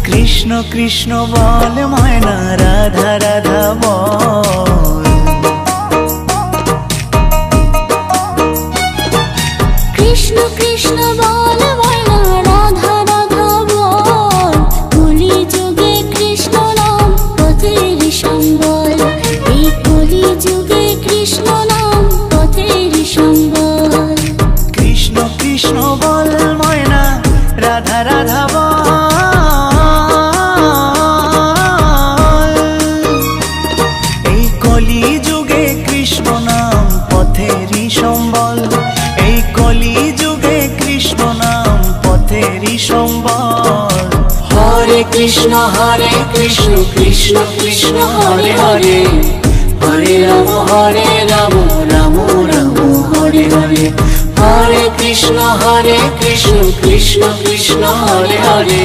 कृष्ण कृष्ण बोल मयना राधा राधा बोल। कृष्ण कृष्ण बोल मयना राधा राधा बोल। कलि जुगे कृष्ण नाम पथेर सम्बल। এই কলি যুগে কৃষ্ণ নাম পথের সম্বল। कृष्ण कृष्ण बोल मयना राधा राधा बोल। এই কলি যুগে কৃষ্ণ নাম পথেরই সম্বল। এই কলি যুগে কৃষ্ণ নাম পথেরই সম্বল। हरे कृष्ण कृष्ण कृष्ण हरे हरे। हरे राम राम राम हरे हरे। हरे कृष्ण कृष्ण कृष्ण हरे हरे।